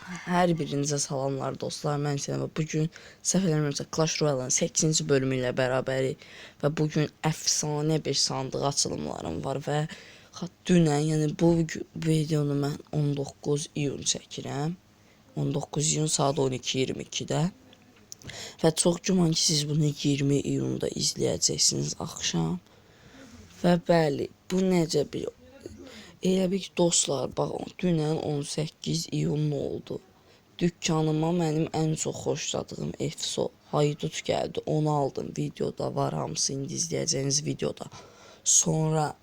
Hər birinizə salamlar dostlar, mən Sənə və bugün səhv eləmirəmsə Clash Royale-ın 8-ci bölümü ilə bərabərik və bugün əfsanə bir sandıq açılımlarım var və dünən, yəni bu videonu mən 19 iyun çəkirəm. 19 iyun saat 12:22-də və çox güman ki, siz bunu 20 iyunda izləyəcəksiniz axşam. Və bəli, bu necə bir elə bir ki, dostlar, bax, dünən 18 iyun oldu. Dükkanıma mənim ən çox xoşladığım Efso Haydut gəldi. Onu aldım. Videoda var, hamısı indi izləyəcəyiniz videoda. Sonra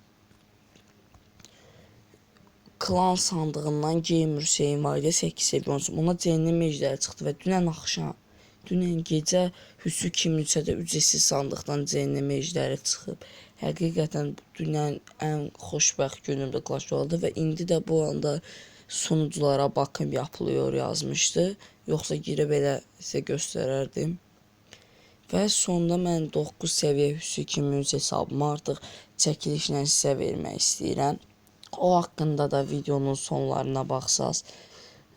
klan sandığından Gamer Hüseyin var idi, 8 seviyorsun. Ona cehennem ejderi çıxdı və dünən gecə Hüsü 2003-də ücretsiz sandıqdan cehennem ejderi çıxıb. Həqiqətən dünən ən xoşbəxt günümdə Clash Royale-da və indi də bu anda sunuculara bakım yapılıyor yazmışdı. Yoxsa girib elə sizə göstərərdim. Və sonda mən 9 səviyyə Hüsü 2003 hesabımı artıq çəkilişlə sizə vermək istəyirəm. O haqqında da videonun sonlarına baxsaz,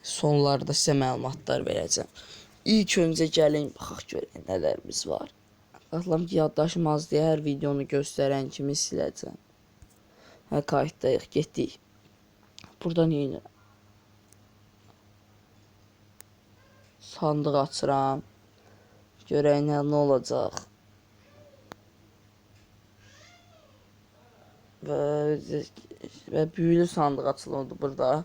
sonlarda sizə məlumatlar verəcəm. İlk öncə gəlin baxaq görək nələrimiz var. Baxıram ki, yaddaşım az deyə hər videonu göstərən kimi siləcəm. Hə, kayıtdayıq, getdik. Burada neyini? Sandıq açıram. Görək nə olacaq. Və büyülü sandıq açılırdı burada.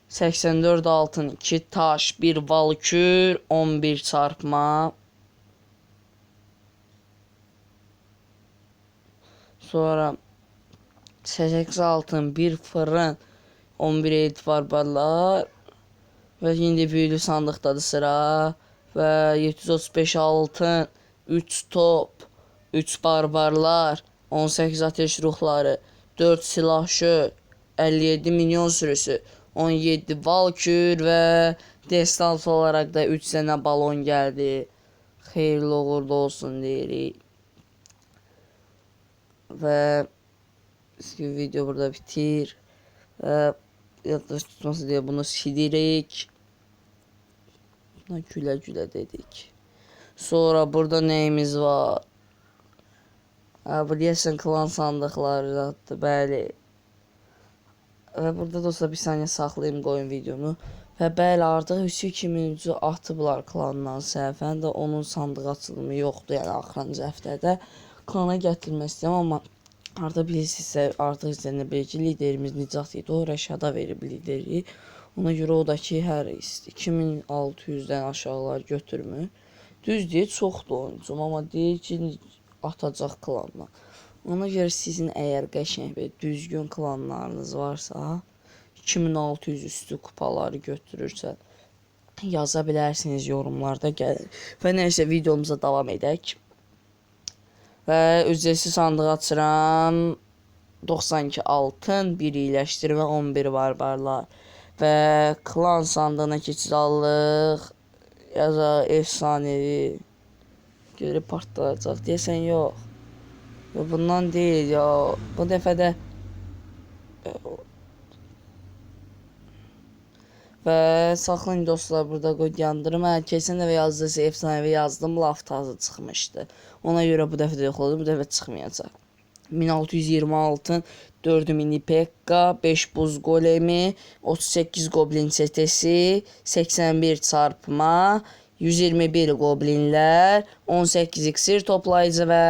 84 altın, 2 taş, 1 valkür, 11 çarpma. Sonra 8 altın, 1 fırın, 11 etibar barlar. Və indi büyülü sandıqdadır sıra. Və 735 altın, 3 top, 3 barbarlar, 18 ateş ruhları, 4 silahşör, 57 minyon sürüsü, 17 valkür və destans olaraq da 3 dənə balon gəldi. Xeyirli uğurlu olsun deyirik. Və video burada bitir. Yaddaş tutması diye bunu silirik. Buna gülə gülə dedik. Sonra burada neyimiz var? Bu deyəsən klan sandıqlarıdır, bəli. Və burada dostlar bir saniyə saxlayayım, qoyun videonu. Və bəli, artıq Hüsü 2003-cü atıblar klandan səhvən də onun sandıq açılımı yoxdur, yəni axırıncı həftədə. Klana gətirmək istəyəm, amma artıq bilirsinizsə, artıq izlənə bilir ki, liderimiz Nicat idi, o Rəşada verib lideri. Ona görə o da ki, hər 2600-dən aşağılar götürmür. Düz deyir, çoxdur oyuncum, amma deyir ki, atacaq klanla. Ona görə sizin əgər qəşəng və düzgün klanlarınız varsa, 2600 üstü kupaları götürürsə, yaza bilərsiniz yorumlarda gəlir. Və nəysə, videomuza davam edək. Və ücretsiz sandıq açıram. 92 altın, 1 iyiləşdirmə, 11 barbarlar. Və klan sandığına keçid alırıq. Yaza efsanevi. Görüb partlayacaq. Deyəsən yox. Bundan deyil ya. Bu dəfə də və saxlayın dostlar, burada qoy yandırım. Keçən dəfə yazdıysa efsanevi yazdım, laf tazı çıxmışdı. Ona görə bu dəfə də yoxladım, bu dəfə çıxmayacaq. 1620 altın, 4 mini pekka, 5 buz golemi, 38 goblin çetesi, 81 çarpma, 121 goblinlər, 18 iksir toplayıcı və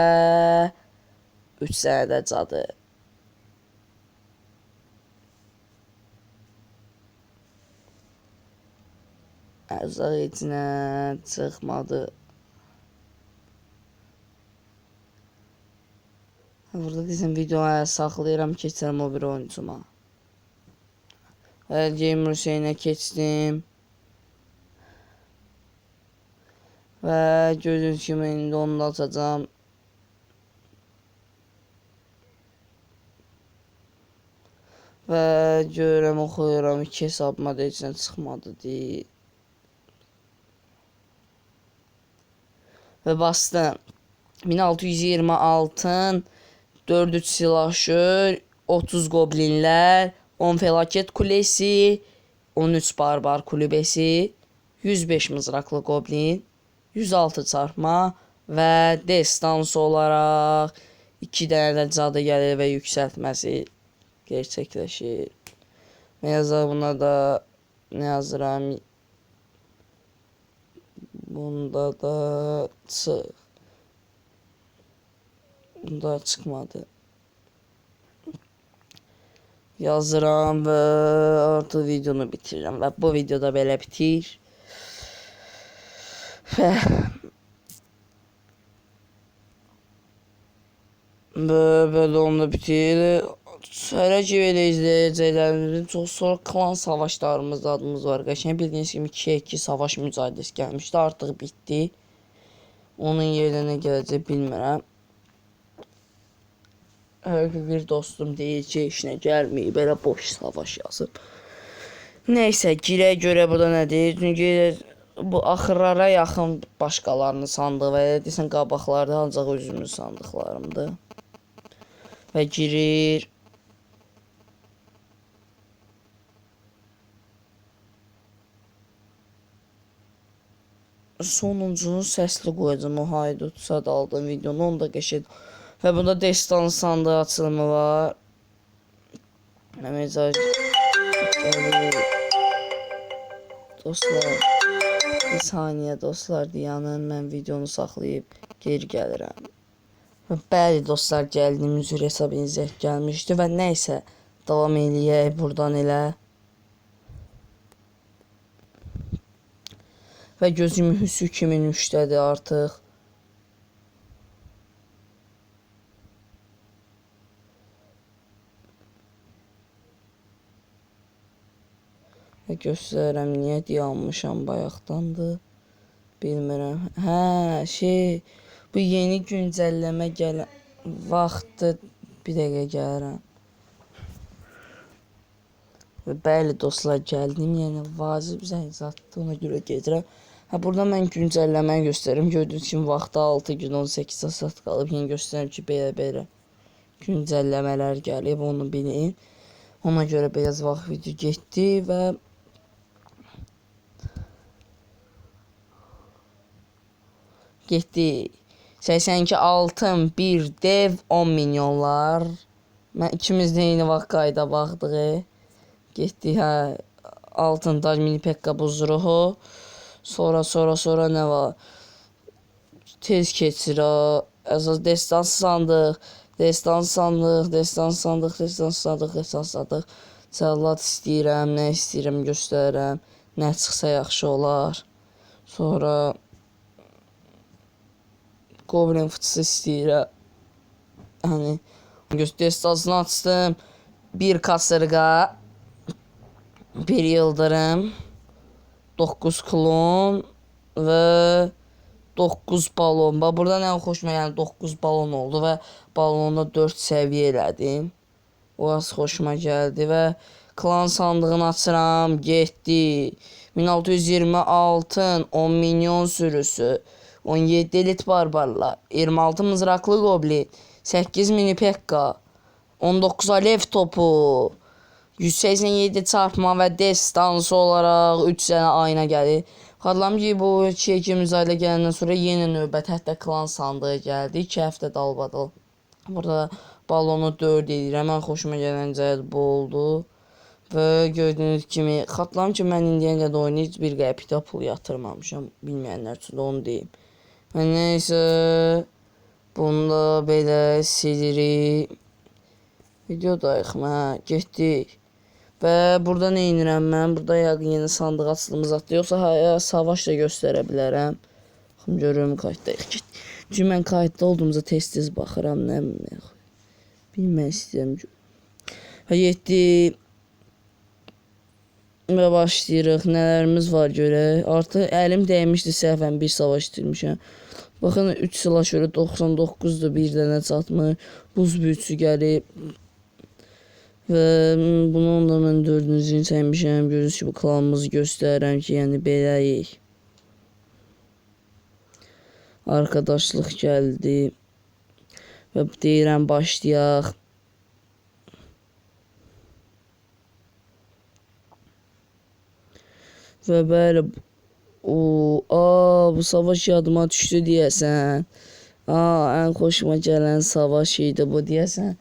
3 sənədə cadı. Ərzaq içinə çıxmadı. Burada deyəsən videoya saxlayıram, keçərəm o bir oyuncuma. Gamer Hüseyinə keçdim. Və gördüyünüz kimi indi onu da açacağım. Və görürəm, oxuyuram, 2 hesabıma da içindən çıxmadı deyil. Və bastım. 1620 altın, 4 silahşör, 30 goblinlər, 10 felaket kulesi, 13 barbar kulübesi, 105 mızraqlı qoblin, 106 çarpma və destansı olaraq 2 dənə də cadı gəlir və yüksəltməsi gerçəkləşir. Nə yazaq buna da, nə yazıram? Bunda da bunda çıxmadı. Yazıram və artıq videonu bitirirəm və bu videoda belə bitir. Və böyle onda bitir. Hələ ki belə izləyəcəklərimizin çox sonra klan savaşlarımız adımız var. Qəşəng bildiyiniz kimi 2-2 savaş mücadiləsi gəlmişdi. Artıq bitdi. Onun yerinə gələcək bilmirəm. Hər bir dostum deyir ki, işinə gəlməyib, belə boş savaş yazıb. Neysə, girək görə burada nə deyir? Çünki bu axırlara yaxın başqalarının sandığı və ya desən qabaqlarda ancaq özümün sandıqlarımdır. Və girir. Sonuncunu səsli qoyacam, o haydut sad aldığım videonu, onu da qəşəng. Və bunda destan sandığı açılımı var. Məsəl dostlar, bir saniyə dostlar dayanın, mən videonu saxlayıb geri gəlirəm. Və bəli dostlar, gəldiyim üzr hesabınıza gəlmişdi və nəysə davam eləyək buradan elə. Və gözüm Hüsü 2003-dədir artıq. Və göstərəm, niyə dayanmışam bayaqdandır. Bilmirəm. Hə, bu yeni güncəlləmə gələn vaxtı bir dəqiqə gəlirəm. Və bəli dostlar, gəldim, yəni vacib zəngzatdır, ona görə gedirəm. Hə, burada mən güncəlləməni göstərim. Gördüyünüz kimi vaxtda 6 gün 18 saat qalıb. Yəni göstərim ki, belə güncəlləmələr gəlib, onu bilin. Ona görə biraz vaxt video getdi və getdi. 82 altın, 1 dev, 10 milyonlar. Mən ikimiz də eyni vaxt qayda baxdıq. Getdi, hə, altın tac mini pekka buzruhu. Sonra nə var? Tez keçir, əsas destans sandıq. Cəllad istəyirəm, nə istəyirəm göstərəm. Nə çıxsa yaxşı olar. Sonra Goblin fıçısı istəyirəm. Hani destansını açdım. 1 kasırga, 1 yıldırım, 9 klon və 9 balon. Burada nə xoşuma gəldi, 9 balon oldu və balonda 4 səviyyə elədim. O az xoşuma gəldi və klan sandığını açıram, getdi. 1620 altın, 10 milyon sürüsü, 17 elit barbarlar, 26 mızraqlı goblin, 8 mini pekka, 19 alev topu, 187 çarpma və destansı olaraq 3 dənə ayna gəlir. Xatırlam ki, bu 2-2 müzadilə gələndən sonra yenə növbət, hətta klan sandığı gəldi. 2 həftə dalbadal. Burada balonu 4 edirəm. Mən xoşuma gələn cəhət bu oldu. Və gördüyünüz kimi, xatırlam ki, mən indiyə qədər oynayıb 1 qəpikdə pul yatırmamışam. Bilməyənlər üçün onu deyim. Və neysə, bunda belə silirik. Videodayıq, getdik. Və burada nə edirəm mən? Burada yəqin yeni sandıq açılımı zatdır. Yoxsa savaş da göstərə bilərəm. Baxın, görürüm kayıtdayıq. Çünki mən kayıtda olduğumuzda tez-tez baxıram. Nə bilmək istəyirəm. Və getdik. Və başlayırıq. Nələrimiz var görək. Artıq əlim dəymişdi, səhvən bir savaş itirmişəm. Baxın, 3 slasherı 99'dur, bir dənə çatmır. Buz büyüsü gəlib. Və bunun da mən 4-cünü çəkmişəm. Görürsünüz ki, bu klanımızı göstərirəm ki, yəni beləyik. Arkadaşlıq gəldi. Və deyirəm, başlayaq. Və bəli, bu savaş yadıma düşdü deyəsən. Ən xoşuma gələn savaş idi bu deyəsən.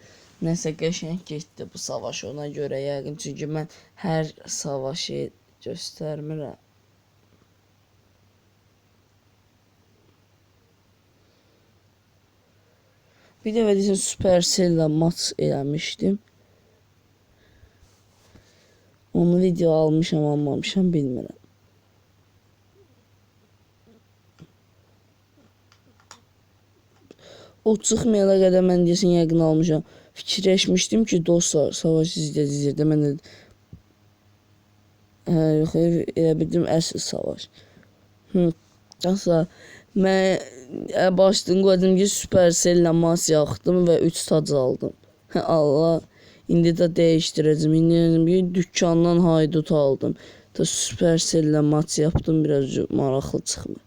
Nəsə qəşəng getdi bu savaş ona görə yəqin. Çünki mən hər savaşı göstərmirəm. Bir dəfə deyəsən Supercell-lə maç eləmişdim. Onu video almışam, almamışam bilmirəm. O çıxmayana qədər mən deyəsən yəqin almışam. Fikirləşmişdim ki, dostlar, savaş izləyəcəkdə mən də yox, elə bildim əsl savaş. Asla mən başdan qoydum ki, Supercell-lə maç yaxdım və 3 tac aldım. Allah, indi də dəyişdirəcəm. İndi dükkandan haydut aldım. Da Supercell-lə maç yapdım, biraz maraqlı çıxmır.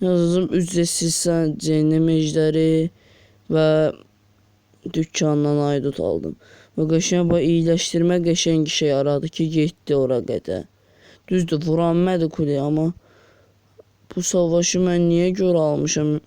Yazdım ücretsiz cehennem ejderi və dükkandan haydut aldım. Və qəşəng iyiləşdirmə qəşəng işə yaradı ki, getdi ora qədər. Düzdür, vuranmədi kuleyə, amma bu savaşı mən niyə görə almışam?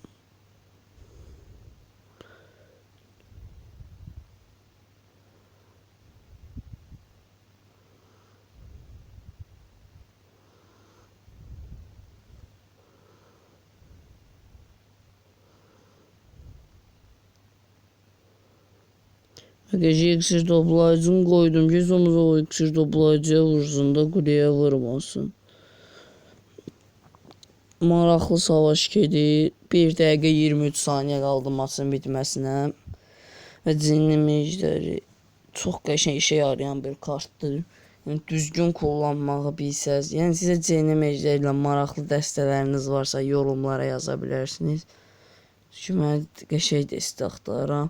Gece iksir toplayıcını koydum ki sonra o iksir toplayıcıya vursun da kuleye vurmasın. Maraqlı savaş gedir. 1 dəqiqə 23 saniyə qaldı maçın bitməsinə. Və cinli mejdəri çox qəşəng işə yarayan bir kartdır. Yəni, düzgün kullanmağı bilsəz. Yəni sizə cinli mejdəri ilə maraqlı dəstələriniz varsa yorumlara yaza bilərsiniz. Çünki mən qəşəng dəstə axtarıram.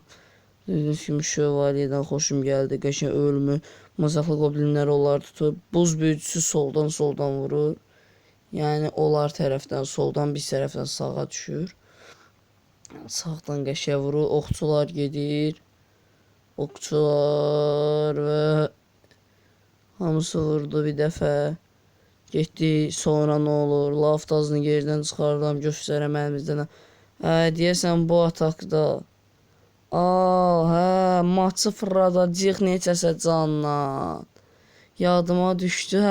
Dediyim kimi şövalyədən xoşum gəldi. Qəşəng ölümü, mazaqlı qoblinlər onlar tutur. Buz büyücüsü soldan vurur. Yəni onlar tərəfdən soldan, biz tərəfdən sağa düşür. Sağdan qəşəng vurur. Oxçular gedir. Oxçular və hamısı vurdu bir dəfə. Getdi. Sonra nə olur? Laftazını geridən çıxardım. Göstərəm əlimizdən. Deyəsən bu atakda maçı fırladacaq neçəsə canla. Yadıma düşdü,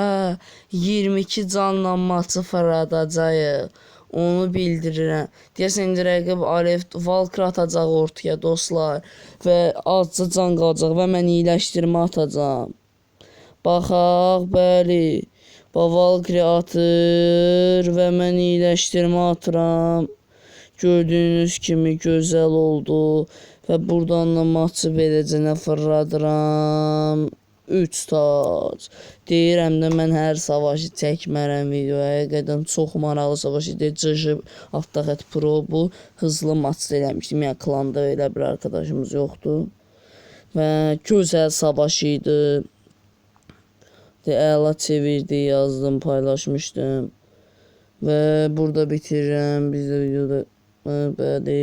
22 canla maçı fırladacaq. Onu bildirirəm. Deyəsən indi rəqib Alev Valkyr atacaq ortaya dostlar. Və azca can qalacaq və mən iyiləşdirmə atacağam. Baxaq, bəli. Valkyr atır və mən iyiləşdirmə atıram. Gördüyünüz kimi gözəl oldu. Və buradan da maçı beləcənə fırladıram. 3 tac. Deyirəm də mən hər savaşı çəkmərəm videoya. Həqiqətən çox maraqlı savaş idi. CJ Avtoxət Pro bu hızlı maçda eləmişdim. Yəni klanda elə bir arkadaşımız yoxdur. Və gözəl savaş idi. Əla çevirdi, yazdım, paylaşmışdım. Və burada bitirirəm. Biz də videoda bəli.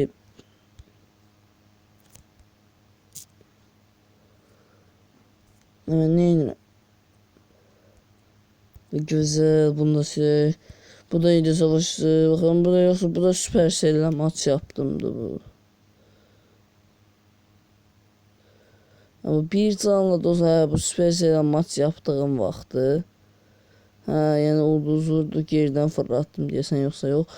Neyinlə? Gözəl, bunda şey. Bu da iyiydi savaşçı. Baxın, bu da yoxsa, bu da Supercell-lə maç yaptımdı bu. Amma bir canla dostlar, bu Supercell-lə maç yaptığım vaxtı. Yəni ulduz vurdu, geridən fırlatdım deyəsən, yoxsa yox.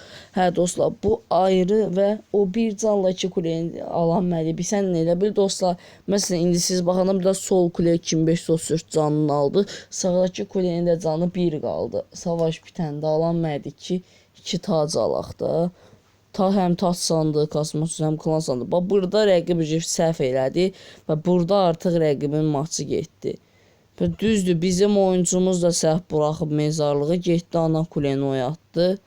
Dostlar, bu ayrı və o bir canla 2 kuleni alan məli. Sən elə bil dostlar, məsələn, indi siz baxanda bir də sol kule 2534 canını aldı. Sağdakı kulenin də canı 1 qaldı. Savaş bitəndə alan məli ki, 2 tac alaq da. Həm tac sandı, kosmos, həm klan sandı. Bax, burada rəqib səhv elədi və burada artıq rəqibin maçı getdi. Və düzdür, bizim oyuncumuz da səhv buraxıb mezarlığı, getdi ana kuleni oyatdı.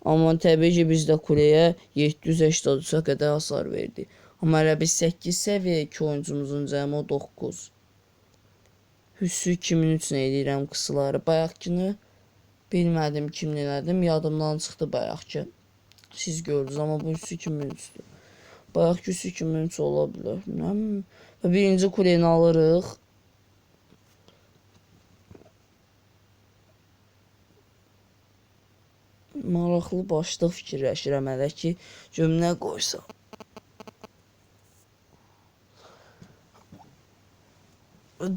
Amma təbii ki, biz də kuleyə 783-ə qədər hasar verdi. Amma elə biz 8 səviyyə 2 oyuncumuzun cəmi o 9. Hüssü kimin üçün eləyirəm qısıları. Bayaqkını bilmədim kimin elədim, yadımdan çıxdı bayaqki. Siz gördünüz, amma bu hüssü kimin üçdür. Bayaqki hüssü kimin üç ola bilər. Və birinci kuleni alırıq. maraqlı başlıq fikirləşirəm hələ ki, cümlə qoysam.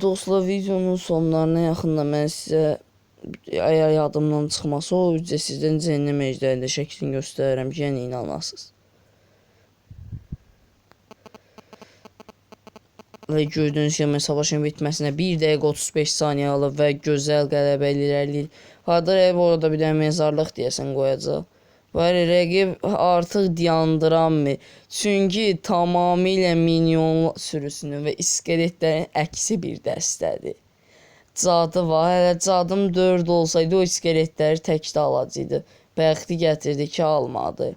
Dostlar, videonun sonlarına yaxında mən sizə, əgər yadımdan çıxmasa, o üzrə sizdən Cehennem Əjdərində şəklini göstərirəm ki, yəni inanasınız. Və gördüyünüz kimi savaşın bitməsinə 1 dəqiqə 35 saniyə alıb və gözəl qələbə irəliləyir. Hadır ev orada bir dənə mezarlıq deyəsən qoyacaq. Və rəqib artıq dayandıranmır. Çünki tamamilə minyon sürüsünün və iskeletlərin əksi bir dəstədir. Cadı var. Hələ cadım 4 olsaydı o iskeletləri təkdə alacaqdı. Bəxti gətirdi ki, almadı.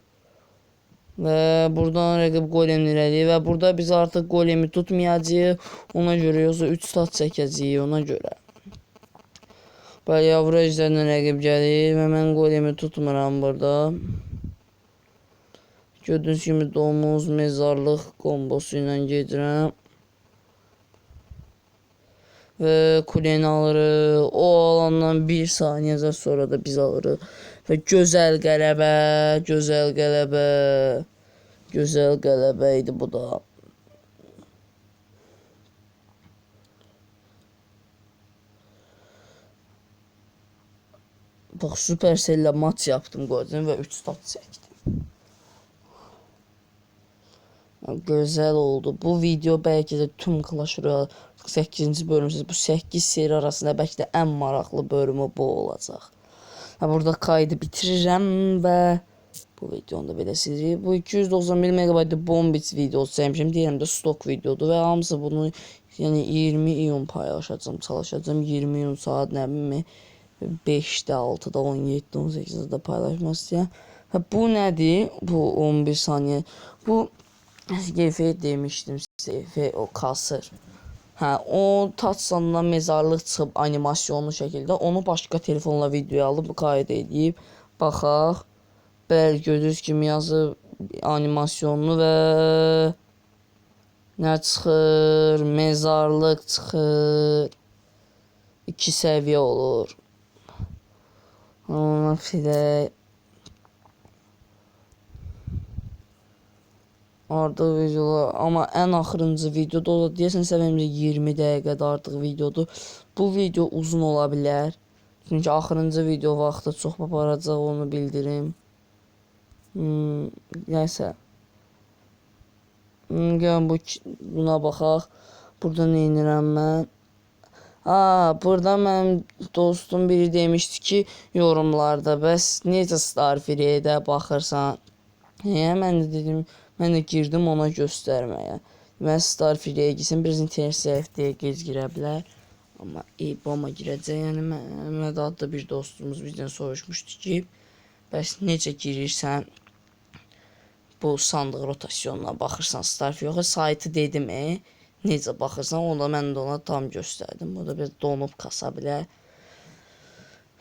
Və buradan rəqib golem irəliyir və burada biz artıq golemi tutmayacağıq. Ona görə yoxsa 3 stat çəkəcəyik ona görə. Bəli, yavru əjdərlə rəqib gəlir və mən golemi tutmuram burada. Gördüyünüz kimi domuz, mezarlıq kombosu ilə gedirəm. Və kuleni alırıq. O alandan 1 saniyəcə sonra da biz alırıq. Və gözəl qələbə, gözəl qələbə. Gözəl qələbə idi bu da. Bax, Supercell-lə maç yapdım qoydum və 3 stat çəkdim. Gözəl oldu. Bu video bəlkə də tüm Clash Royale 8-ci bölümsüz bu 8 seri arasında bəlkə də ən maraqlı bölümü bu olacaq. Burada kaydı bitirirəm və bu videonu da belə silirik. Bu 291 MB Bombits videosu çəkmişəm. Deyirəm də stok videodur və hamısı bunu yəni 20 iyun paylaşacağım, çalışacağım 20 iyun saat nə bilmə 5-də, 6-da, 17-də, 18-də paylaşmaq istəyəm. Bu nədir? Bu 11 saniyə. Bu GF demişdim sizə, o kasır. O touchsandan mezarlıq çıxıb animasyonlu şəkildə onu başqa telefonla videoya alıb qayda edib. Baxaq. Bəli, gördüyünüz kimi yazıb animasyonlu və nə çıxır? Mezarlıq çıxır. 2 səviyyə olur. Ona filə artıq videolar, amma ən axırıncı videoda o da deyəsən səviyyəmcə 20 dəqiqədə artıq videodur. Bu video uzun ola bilər. Çünki axırıncı video vaxtı çox paparacaq, onu bildirim. Nəysə. Gəlin buna baxaq. Burada nə edirəm mən? Burada mənim dostum biri demişdi ki, yorumlarda, bəs necə Starfree'də baxırsan? Mən də dedim, mən də girdim ona göstərməyə. Mən Starfree'yə gitsin, biraz internet səhifəyə gec girə bilər. Amma EBAM-a girəcək, yəni Məhəmməd adlı bir dostumuz bizdən soruşmuşdu ki, bəs necə girirsən bu sandıq rotasyonuna baxırsan Starfree'yə, yoxsa saytı dedim, necə baxırsan, onda mən də ona tam göstərdim. Burada biraz donub kasa bilər.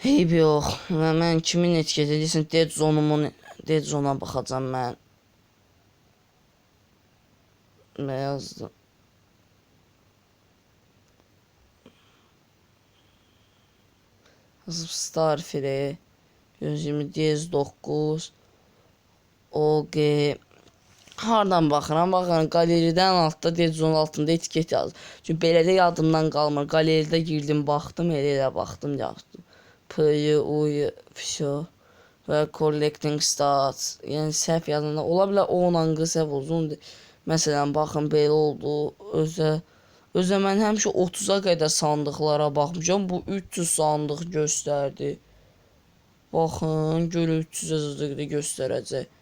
Heyb yox. Və mən kimin etiket edirsən, Dead Zone-a baxacam mən. Və yazdım. Yazıb Starfree. 120 DS9 OG. Hardan baxıram? Baxıram, qaleridən altda Dead Zone altında etiket yazdım. Çünki belə də yadımdan qalmır. Qaleridə girdim, baxdım, elə baxdım, yazdım. P-yi, U-yu, fişo. Və collecting stats. Yəni səhv yazanda ola bilər 10 anqı səhv olsun. Məsələn, baxın belə oldu. Özə mən həmişə 30-a qədər sandıqlara baxmışam. Bu 300 sandıq göstərdi. Baxın, görə 300-ə göstərəcək.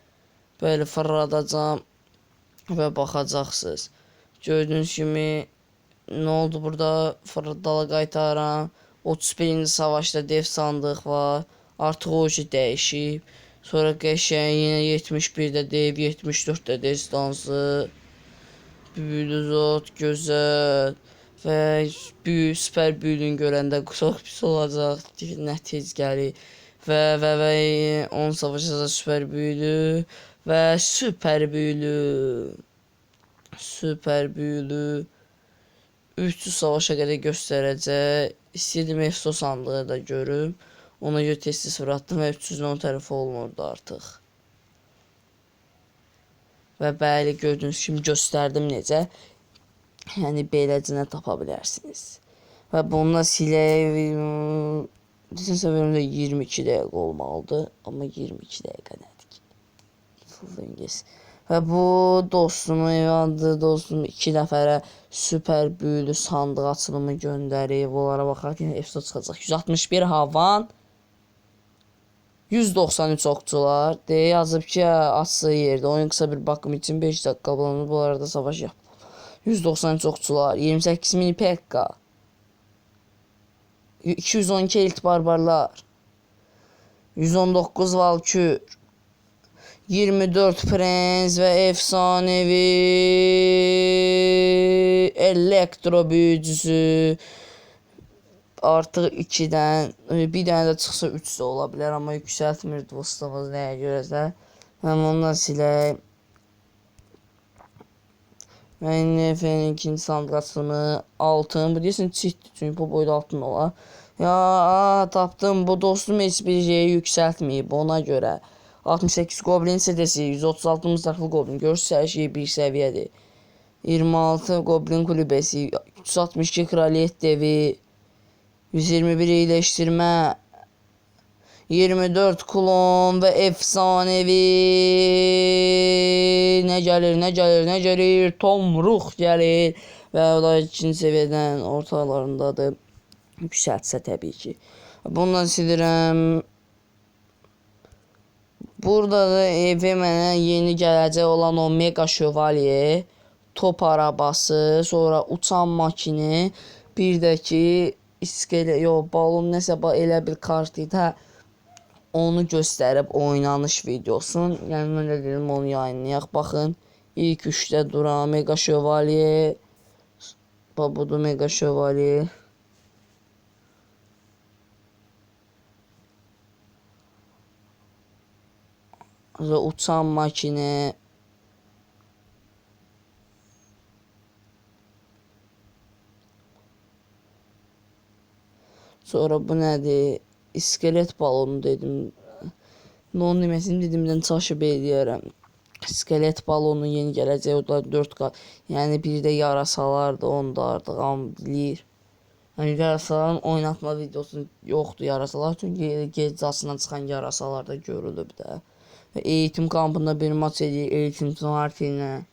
Belə fırladacam və baxacaqsınız. Gördüyünüz kimi nə oldu burada? Fırladalı qaytaram. 31-ci savaşda dev sandıq var. Artıq o işi dəyişib. Sonra qəşəng yenə 71-də dev, 74-də destansı. Büyülü zot, gözəl. Və süper büyülün görəndə çox pis olacaq. Nətic gəlir. Və 10 savaşacaq süper büyülü. Və süper büyülü. Süper büyülü. 300 savaşa qədər göstərəcək. İstəyirdim Efso sandığı da görüm. Ona görə tez sıfır atdım və 310 tərəfi olmurdu artıq. Və bəli, gördüyünüz kimi göstərdim necə. Yəni beləcinə tapa bilərsiniz. Və bununla silək desinsə verimdə 22 dəqiqə olmalıdır. Amma 22 dəqiqə nədir ki? Full İngiliz. Və bu dostumun evandı. Dostum 2 nəfərə süper büyülü sandıq açılımı göndərib. Onlara baxaq yenə efso çıxacaq. 161 havan. 193 okçular. Deyə yazıb ki, açdığı yerdə. Oyun qısa bir bakım için 5 dakika bulanır. Bu arada savaş yap. 193 okçular. 28 mini pekka. 212 elit barbarlar. 119 valkür. 24 prens və efsanevi elektro büyücüsü. Artıq 2-dən, bir dənə də çıxsa 3 də ola bilər, amma yüksəltmir dostumuz nəyə görəsə. Həm ondan silək. Və NF'nin ikinci sandıq açılımı altın. Bu deyəsən çitdir, çünki bu boyda altın ola. Ya tapdım, bu dostum heç bir şeyi yüksəltməyib ona görə. 68 goblin sedesi, 136 mızraqlı goblin. Görürsünüz hər şey bir səviyyədir. 26 goblin kulübəsi, 362 kraliyet devi, 121 iyiləşdirmə, 24 klon və efsanevi nə gəlir, tomruq gəlir və o da ikinci səviyyədən ortalarındadır. Yüksəltsə təbii ki. Bundan silirəm. Burada da evə mənə yeni gələcək olan o mega şövalye, top arabası, sonra uçan makini, bir də ki balon nəsə elə bir kart idi. Onu göstərib oynanış videosun. Yəni mən də dedim onu yayınlayaq. Baxın, ilk 3-də duran mega şövalye. Budur mega şövalye. Uçan makine. Sonra bu nədir? İskelet balonu dedim. Non deməsini dedimdən çaşıb eləyərəm. İskelet balonu yeni gələcək. O da 4K. Yəni bir də yarasalardır. Onu da artıq hamı bilir. Yəni yarasaların oynatma videosu yoxdur yarasalar. Çünki gecəsindən çıxan yarasalar da görülüb də. Və eğitim kampında bir maç edir. Eğitim Marti ilə.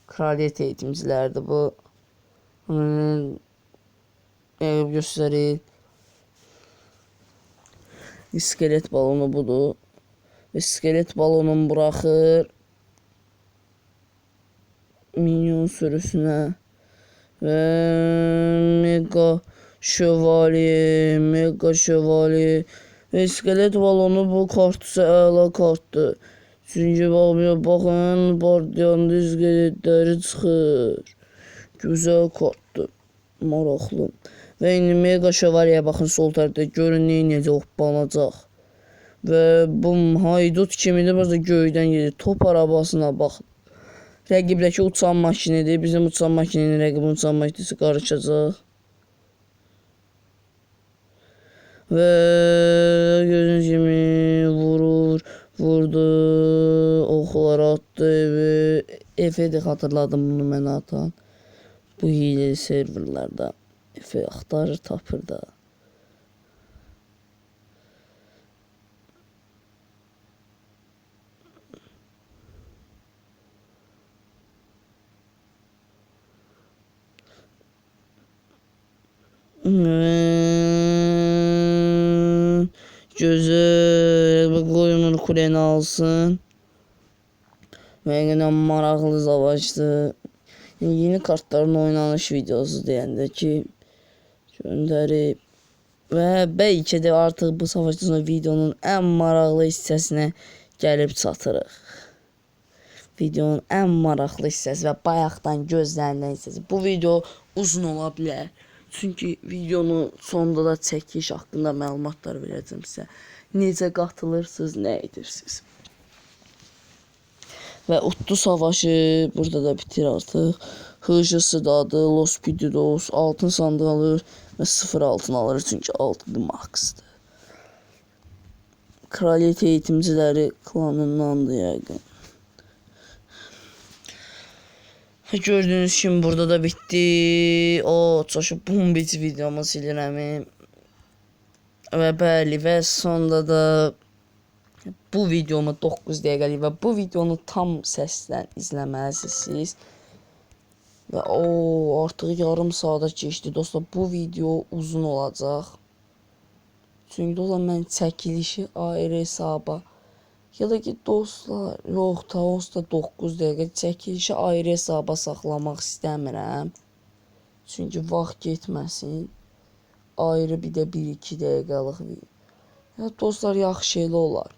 Kraliyet eğitimcilərdir bu. Göstərir. İskelet balonu budur. İskelet balonunu buraxır. Minyon sürüsünə. Və mega şövalye. Və iskelet balonu bu kartsa əla kartdır. Çünki baxın, bardiyanın iskeletləri çıxır. Gözəl kartdır. Maraqlı. Və indi mega şövalyəyə baxın sol tərəfdə. Görün necə hoppanacaq. Və bu haydut kimidir. Burada göydən gedir. Top arabasına baxın. Rəqibdəki uçan makinidir. Bizim uçan makininin rəqibin uçan makinisi qarışacaq. Və gördüyünüz kimi vurdu, oxları atdı və Efe-də xatırladım bunu mənə atan. Bu hileli serverlarda Efe axtarır, tapır da. Gözəl, qoyunun kuleni alsın. Və yenə maraqlı savaşdır. Yeni kartların oynanış videosu deyəndə ki göndərib. Və bəlkə də artıq bu savaşdan sonra videonun ən maraqlı hissəsinə gəlib çatırıq. Videonun ən maraqlı hissəsi və bayaqdan gözlənilən hissəsi. Bu video uzun ola bilər. Çünki videonun sonunda da çəkiş haqqında məlumatlar verəcəm sizə. Necə qatılırsınız, nə edirsiniz. Və Utlu savaşı burada da bitir artıq. Hıcısı dadı, Los Pididos, altın sandığı alır və 0 altın alır çünki 6 maxdır. kraliçe eğitimciləri klanındandır yəqin. Gördüğünüz kimi burada da bitti. O çoxu bombic videomu silirəm. Və bəli, və sonda da bu videomu 9 dəqiqəlik və bu videonu tam səslə izləməlisiniz. Və artıq yarım saata keçdi dostlar. Bu video uzun olacaq. Çünki dostlar mən çəkilişi ayrı hesaba ya da ki dostlar, yox, Taos da 9 dəqiqə çəkilişi ayrı hesaba saxlamaq istəmirəm. Çünki vaxt getməsin. Ayrı bir də 1-2 dəqiqəlik video. Ya dostlar, yaxşı elə olar.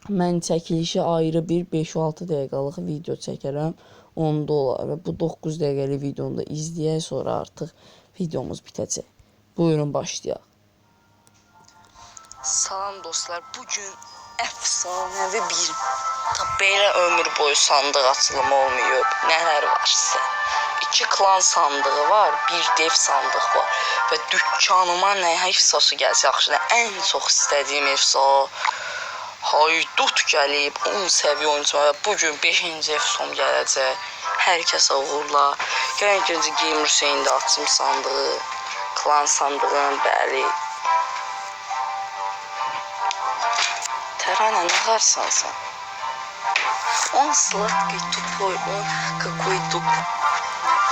Mən çəkilişi ayrı bir 5-6 dəqiqəlik video çəkərəm. Onda olar və bu 9 dəqiqəlik videonu da izləyək, sonra artıq videomuz bitəcək. Buyurun başlayaq. Salam dostlar, bugün efsanevi bir belə ömür boyu sandıq açılımı olmuyor. Nələr var sizə? 2 klan sandığı var, bir dev sandıq var və dükkanıma nə efsası gəlsə yaxşıdır. Ən çox istədiyim efsa Haydut gəlib 10 səviyyə oyuncuya və bugün 5-ci efsom gələcək. Hər kəsə uğurlar. Gəlin ikinci Gamer Hüseyndə açım sandığı, klan sandığın, bəli. Təranə, nə qarsan sən? Он сладкий, тупой, он какой-то...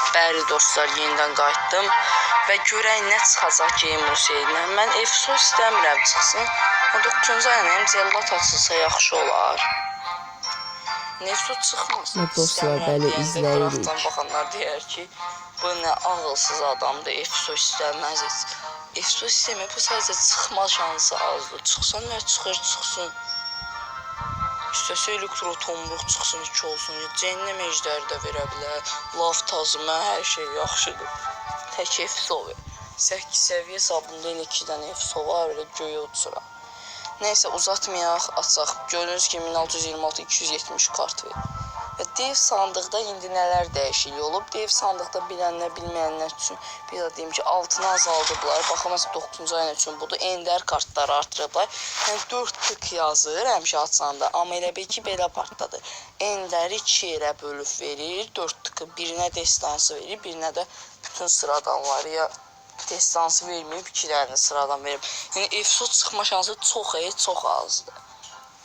Bəli dostlar, yenidən qayıtdım və görək nə çıxacaq Gamer Hüseyndən. Mən efso istəmirəm çıxsın. 9-cu ayına cellat açılsa yaxşı olar. Nefso çıxmasın. Dostlar, bəli, izləyirik. Baxanlar deyər ki, bu nə ağılsız adamdır, efso istəməz. Efso istəmir, bu sadəcə çıxma şansı azdır. Çıxsa nə çıxır, çıxsın. İstəsə elektro tomruq çıxsın, 2 olsun. Cəhənnəm ejdəri də verə bilər. Lav tazımə, hər şey yaxşıdır. Tək efso ver. 8 səviyyə sabunda elə 2 dənə efso var, elə göyə uçuram. Neysə, uzatmayaq, açaq. Gördüyünüz kimi 1626-270 kart verir. Və dev sandıqda indi nələr dəyişiklik olub? Dev sandıqda bilənlər, bilməyənlər üçün bir də deyim ki, altını azaldıblar. Baxın, məsələn, 9-cu ayın üçün budur. Ender kartları artırıblar. Yəni 4 tık yazır həmişə açanda. Amma elə bil ki, belə partdadır. Enderi 2 yerə bölüb verir. 4 tıkı birinə destansı verir, birinə də bütün sıradanları ya destansı verməyib, 2 dənə sıradan verib. Yəni efso çıxma şansı çox azdır.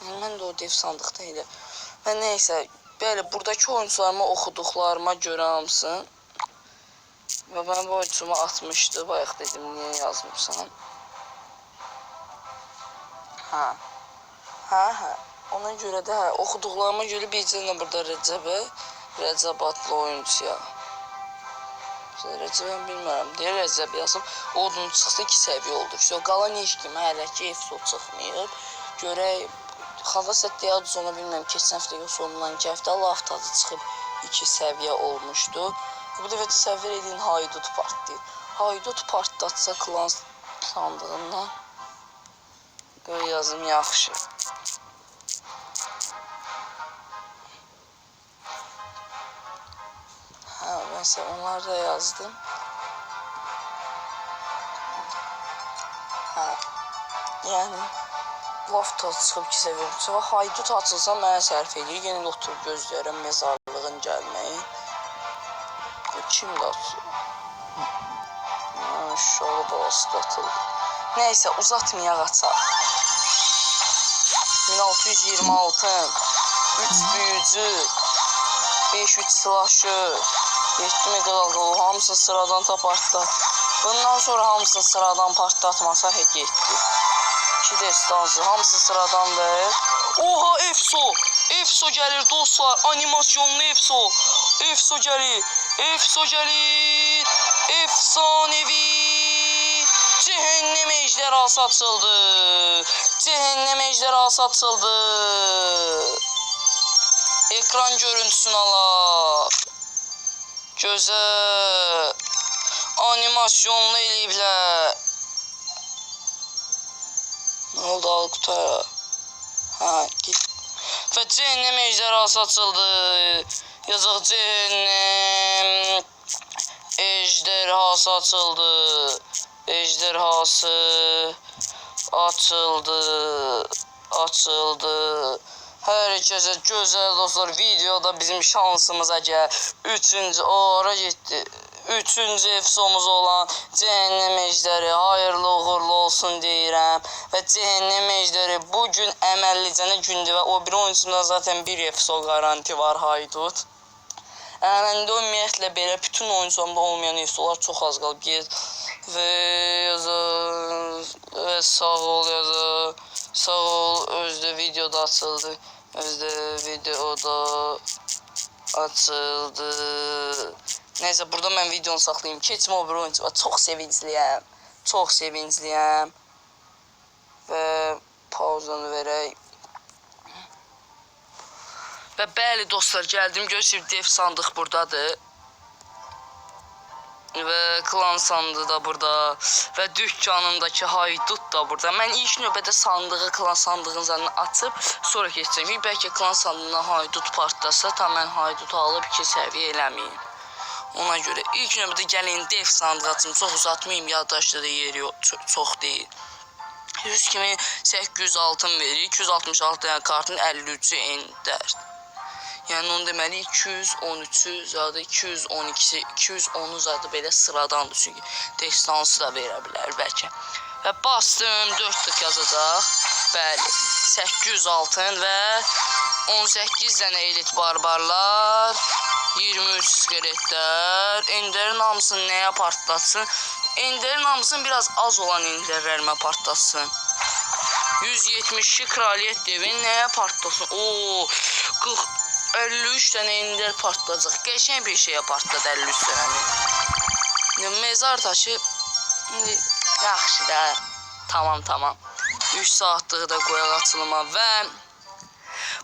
Yəni mən də o dev sandıqda elə. Və neysə, belə buradakı oyuncularıma oxuduqlarıma görə hamısın. Və mən bu oyuncuma atmışdı. Bayaq dedim, niyə yazmışsan? Hə. Ona görə də oxuduqlarıma görə bircə də burada Rəcəb adlı oyuncuya. Rəcəbən bilmirəm. Deyir Rəcəb yazıb. Odun çıxsa 2 səviyyə oldu. Qalan heç kimi hələ ki efso çıxmayıb. Görək. Hava sətdə yadız ona bilmirəm. Keçən həftə yox, sonundan 2 həftə lav tadı çıxıb 2 səviyyə olmuşdu. Bu dəfə təsəvvür edin Haydut partlayır. Haydut partlatsa klan sandığından. Qoy yazım yaxşı. Mesela onları da yazdım. Yani lafta çıxıb 2 səviyyə. Haydut açılsa mənə sərf edir. Yenə oturub gözləyirəm mezarlığın gəlməyi. Kimdə açıyor? Şoğlu balası qatıldı. Neysə, uzatmayaq açaq. 1626 3 büyücü 5-3 slasher 7 megalagol, hamısını sıradan partlat. Bundan sonra hamısını sıradan partlatmasa getdi. 2 destansı, hamısı sıradan ver. Oha, efso! Efso gəlir dostlar, animasyonlu efso. Efso gəlir, efso gəlir. Efsanevi cəhənnəm ejderhası açıldı. Cəhənnəm ejderhası açıldı. Ekran görüntüsünü alaq. Gözəl animasyonlu eləyiblər. Nə oldu, al qutara? Git. Və cəhənnəm ejderhası açıldı. Yazıq cəhənnəm ejderhası açıldı. Ejderhası açıldı. açıldı. Hər kəsə gözəl dostlar, videoda bizim şansımıza gəl. 3-cü ora getdi. 3-cü efsomuz olan Cəhənnəm Ejdəri hayırlı uğurlu olsun deyirəm. Və Cəhənnəm Ejdəri bugün əməllicənə gündür və o bir oyuncusunda zaten bir efso garanti var haydut. Məndə ümumiyyətlə belə bütün oyuncumda olmayan efsolar çox az qalıb. Və sağ ol yazı. Sağ ol, özdə videoda açıldı. Özdə videoda açıldı. Neyse, burada mən videonu saxlayayım. Keçmə o bir oyuncu var. Çox sevincliyəm. Çox sevincliyəm. Və pauzanı verək. Və bəli dostlar, gəldim. Görürsünüz, dev sandıq buradadır. Və klan sandığı da burada. Və dükkanımdakı haydut da burada. Mən ilk növbədə sandığı, klan sandığının üzərinə açıb sonra keçəcəm. Bəlkə klan sandığına haydut partlasa, tam mən haydutu alıb 2 səviyyə eləməyim. Ona görə ilk növbədə gəlin dev sandığı açım. Çox uzatmayayım, yaddaşda da yeri çox deyil. 100 kimi 800 altın verir. 266 yəni kartın 53-ü ender. Yəni onu deməli 213-ü zadı 212-si, 210-u zadı belə sıradandır. Çünki destansı da verə bilər bəlkə. Və bastım 4 tık yazacaq. Bəli, 800 altın və 18 dənə elit barbarlar. 23 skeletlər. Enderin hamısını nəyə partlatsın? Enderin hamısını biraz az olan enderlərimə partlatsın. 172 kraliyet devin nəyə partlasın? Oo, 53 dənə ender partlayacaq. Qəşəng bir şeyə partladı 53 dənəni. Mezar taşı yaxşı da. Tamam. 3 saatlığı da qoyaq açılıma və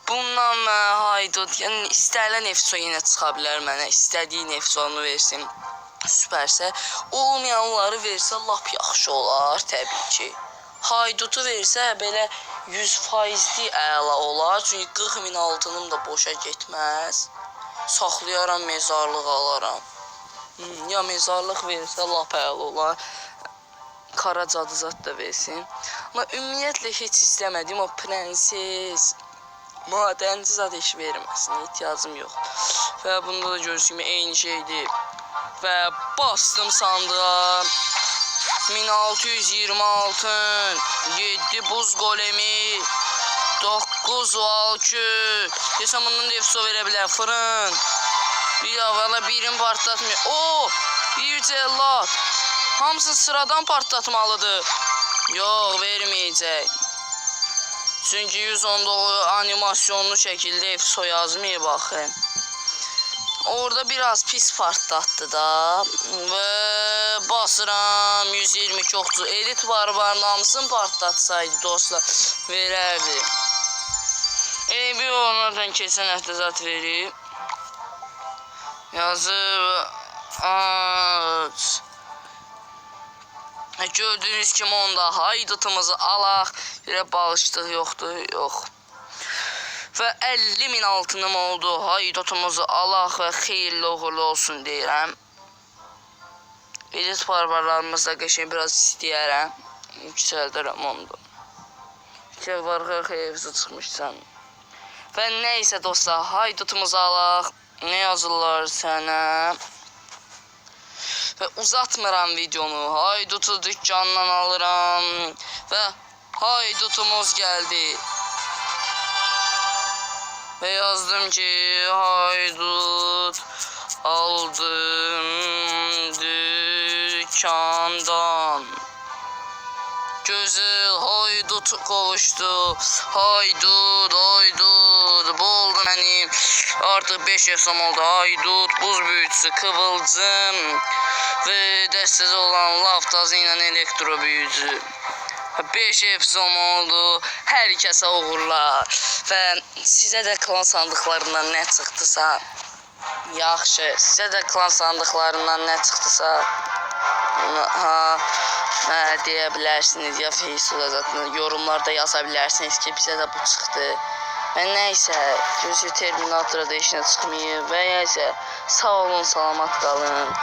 bundan haydut, yəni istənilən efso yenə çıxa bilər mənə. İstədiyin efsonu versin. Süpərsə, olmayanları versə lap yaxşı olar təbii ki. Haydutu versə belə 100%li əla olar. Çünki 40.000 altınım da boşa getməz. Saxlayaram, mezarlıq alaram. Ya mezarlıq versə lap əla olar. Kara cadı zat da versin. Amma ümumiyyətlə heç istəmədim o prenses, madənci zat heç verməsin. Ehtiyacım yox. Və bunda da görürsünüz kimi eyni şeydir. Və bastım sandığa. 1620 altın, 7 buz golemi, 9 valkü. Desəm bundan da efso verə bilər, fırın. Bir avvala birini partlatmıyor. Oo, bir cellat. Hamısını sıradan partlatmalıdır. Yox, verməyəcək. Çünki 119 animasyonlu şəkildə efso yazmayıb baxın. Orada biraz pis partlattı da. Və basıram 120 çoxcu. Elit barbarın hamısını partlatsaydı dostlar verərdi. Bir onlardan keçən həftə zat verib. Yazıb aç. Gördüyünüz kimi onda haydutumuzu alaq. Belə bağışlıq yoxdur, yox. Və 50.000 altınım oldu. Haydutumuzu alaq və xeyirli uğurlu olsun deyirəm. Elit barbarlarımız da qəşəng biraz istəyərəm. Yüksəldərəm onu. Kevvarğa xeyirsiz çıxmışsan. Və neysə dostlar, haydutumuzu alaq. Nə yazırlar sənə? Və uzatmıram videonu. Haydutu dükkandan alıram. Və haydutumuz gəldi. Ve yazdım ki haydut aldım dükkandan. Gözü haydut kovuştu. Haydut. Bu oldu benim. Artık 5 efsam oldu. Haydut, buz büyücüsü, kıvılcım ve destesi olan laftazı ile elektro büyücü. 5 efsam oldu. Hər kəsə uğurlar. Və sizə də klan sandıqlarından nə çıxdısa, yaxşı. Sizə də klan sandıqlarından nə çıxdısa, deyə bilərsiniz. Ya Facebookda zaten yorumlarda yaza bilərsiniz ki, bizə də bu çıxdı. Və nəysə, gözü Terminator'a da işinə çıxmayıb. Və nəysə, sağ olun, salamat qalın.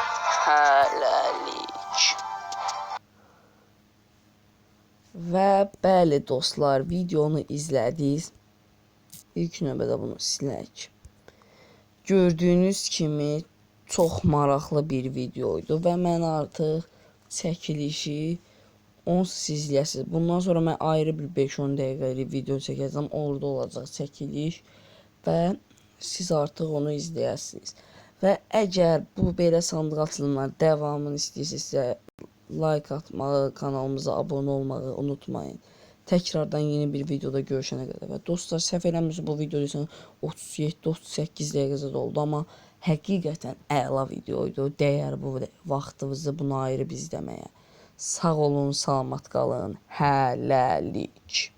Hələlik. Və bəli dostlar, videonu izlədiniz. İlk növbədə bunu silək. Gördüyünüz kimi çox maraqlı bir videoydu və mən artıq çəkilişi onsuz izləyəsiniz. Bundan sonra mən ayrı bir 5-10 dəqiqəlik video çəkəcəm. Orada olacaq çəkiliş və siz artıq onu izləyəsiniz. Və əgər bu belə sandıq açılımlar davamını istəyirsinizsə, like atmağı, kanalımıza abunə olmağı unutmayın. Təkrardan yeni bir videoda görüşənə qədər. Və dostlar, səhv eləmirəmsə bu video 37-38 dəqiqə oldu, amma həqiqətən əla videoydu. Dəyər bu vaxtınızı buna ayırıb izləməyə. Sağ olun, salamat qalın. Hələlik.